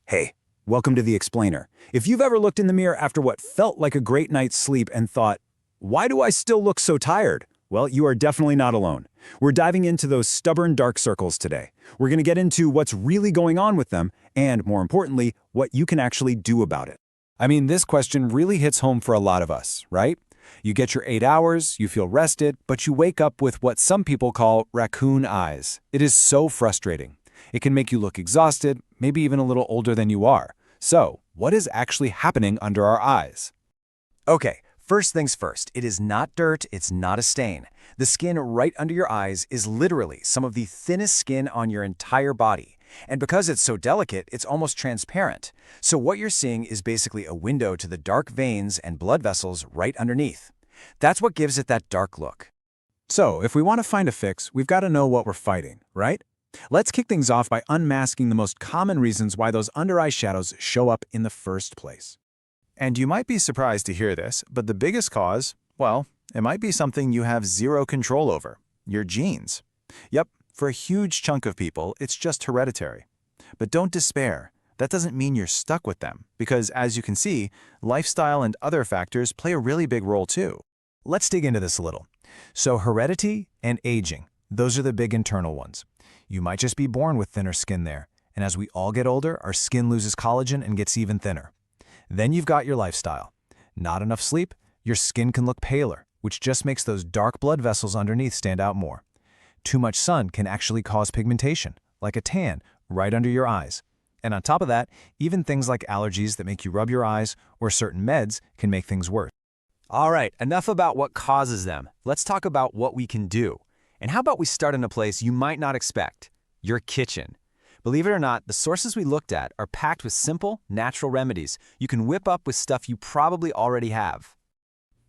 Hey, welcome to The Explainer. If you've ever looked in the mirror after what felt like a great night's sleep and thought, why do I still look so tired? Well, you are definitely not alone. We're diving into those stubborn dark circles today. We're going to get into what's really going on with them, and more importantly, what you can actually do about it. I mean, this question really hits home for a lot of us, right? You get your 8 hours, you feel rested, but you wake up with what some people call raccoon eyes. It is so frustrating. It can make you look exhausted, maybe even a little older than you are. So, what is actually happening under our eyes? Okay, first things first, it is not dirt, it's not a stain. The skin right under your eyes is literally some of the thinnest skin on your entire body. And because it's so delicate, it's almost transparent. So what you're seeing is basically a window to the dark veins and blood vessels right underneath. That's what gives it that dark look. So, if we want to find a fix, we've got to know what we're fighting, right? Let's kick things off by unmasking the most common reasons why those under-eye shadows show up in the first place. And you might be surprised to hear this, but the biggest cause, well, it might be something you have zero control over, your genes. Yep, for a huge chunk of people, it's just hereditary. But don't despair. That doesn't mean you're stuck with them, because as you can see, lifestyle and other factors play a really big role too. Let's dig into this a little. So heredity and aging, those are the big internal ones. You might just be born with thinner skin there, and as we all get older, our skin loses collagen and gets even thinner. Then you've got your lifestyle. Not enough sleep, your skin can look paler, which just makes those dark blood vessels underneath stand out more. Too much sun can actually cause pigmentation, like a tan, right under your eyes. And on top of that, even things like allergies that make you rub your eyes or certain meds can make things worse. All right, enough about what causes them. Let's talk about what we can do. And how about we start in a place you might not expect, your kitchen. Believe it or not, the sources we looked at are packed with simple, natural remedies you can whip up with stuff you probably already have.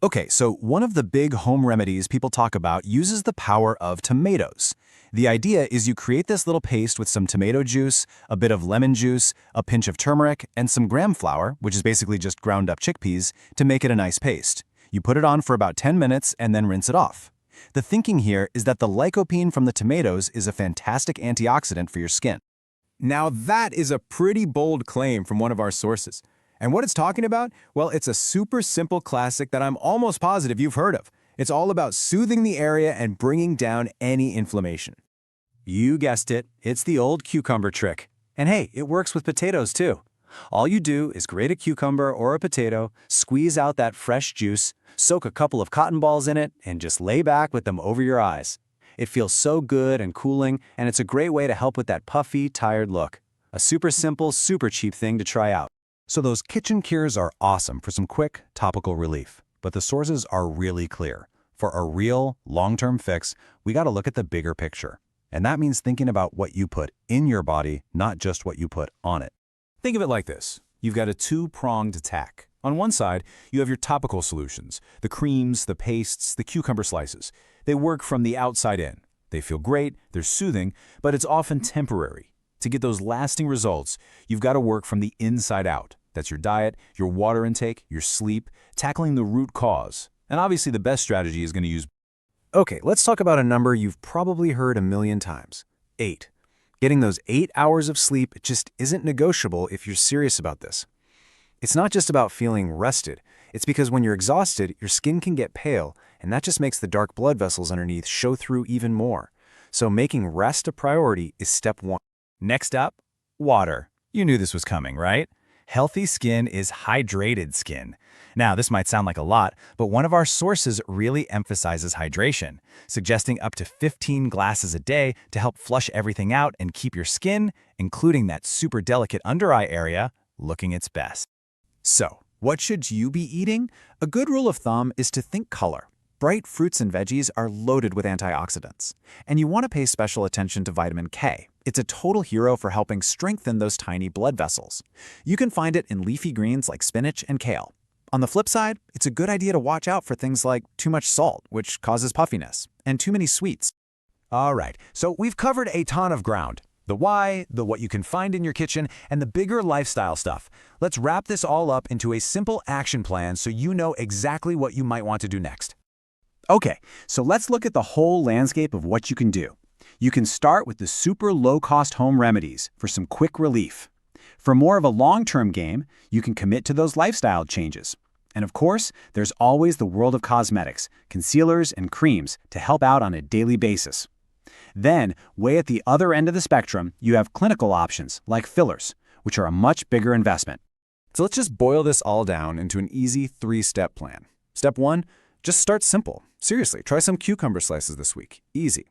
Okay, so one of the big home remedies people talk about uses the power of tomatoes. The idea is you create this little paste with some tomato juice, a bit of lemon juice, a pinch of turmeric, and some gram flour, which is basically just ground up chickpeas, to make it a nice paste. You put it on for about 10 minutes and then rinse it off. The thinking here is that the lycopene from the tomatoes is a fantastic antioxidant for your skin. Now that is a pretty bold claim from one of our sources. And what it's talking about? Well, it's a super simple classic that I'm almost positive you've heard of. It's all about soothing the area and bringing down any inflammation. You guessed it, it's the old cucumber trick. And hey, it works with potatoes too. All you do is grate a cucumber or a potato, squeeze out that fresh juice, soak a couple of cotton balls in it, and just lay back with them over your eyes. It feels so good and cooling, and it's a great way to help with that puffy, tired look. A super simple, super cheap thing to try out. So those kitchen cures are awesome for some quick, topical relief. But the sources are really clear. For a real, long-term fix, we gotta look at the bigger picture. And that means thinking about what you put in your body, not just what you put on it. Think of it like this. You've got a two-pronged attack. On one side, you have your topical solutions, the creams, the pastes, the cucumber slices. They work from the outside in. They feel great, they're soothing, but it's often temporary. To get those lasting results, you've got to work from the inside out. That's your diet, your water intake, your sleep, tackling the root cause. And obviously the best strategy is going to use... Okay, let's talk about a number you've probably heard a million times. 8. Getting those 8 hours of sleep just isn't negotiable if you're serious about this. It's not just about feeling rested. It's because when you're exhausted, your skin can get pale, and that just makes the dark blood vessels underneath show through even more. So making rest a priority is step 1. Next up, water. You knew this was coming, right? Healthy skin is hydrated skin. Now, this might sound like a lot, but one of our sources really emphasizes hydration, suggesting up to 15 glasses a day to help flush everything out and keep your skin, including that super delicate under-eye area, looking its best. So, what should you be eating? A good rule of thumb is to think color. Bright fruits and veggies are loaded with antioxidants. And you want to pay special attention to vitamin K. It's a total hero for helping strengthen those tiny blood vessels. You can find it in leafy greens like spinach and kale. On the flip side, it's a good idea to watch out for things like too much salt, which causes puffiness, and too many sweets. All right, so we've covered a ton of ground. The why, the what you can find in your kitchen, and the bigger lifestyle stuff. Let's wrap this all up into a simple action plan so you know exactly what you might want to do next. Okay, so let's look at the whole landscape of what you can do. You can start with the super low-cost home remedies for some quick relief. For more of a long-term game, you can commit to those lifestyle changes. And of course, there's always the world of cosmetics, concealers and creams to help out on a daily basis. Then, way at the other end of the spectrum, you have clinical options like fillers, which are a much bigger investment. So let's just boil this all down into an easy 3-step plan. Step 1, just start simple. Seriously, try some cucumber slices this week. Easy.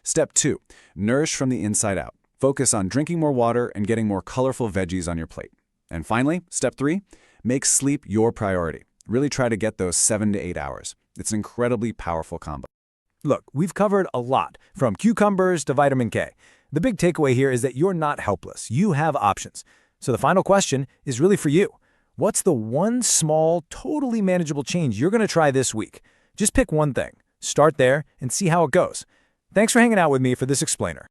Step 2, nourish from the inside out. Focus on drinking more water and getting more colorful veggies on your plate. And finally, step 3, make sleep your priority. Really try to get those 7 to 8 hours. It's an incredibly powerful combo. Look, we've covered a lot, from cucumbers to vitamin K. The big takeaway here is that you're not helpless. You have options. So the final question is really for you. What's the one small, totally manageable change you're going to try this week? Just pick one thing, start there, and see how it goes. Thanks for hanging out with me for this explainer.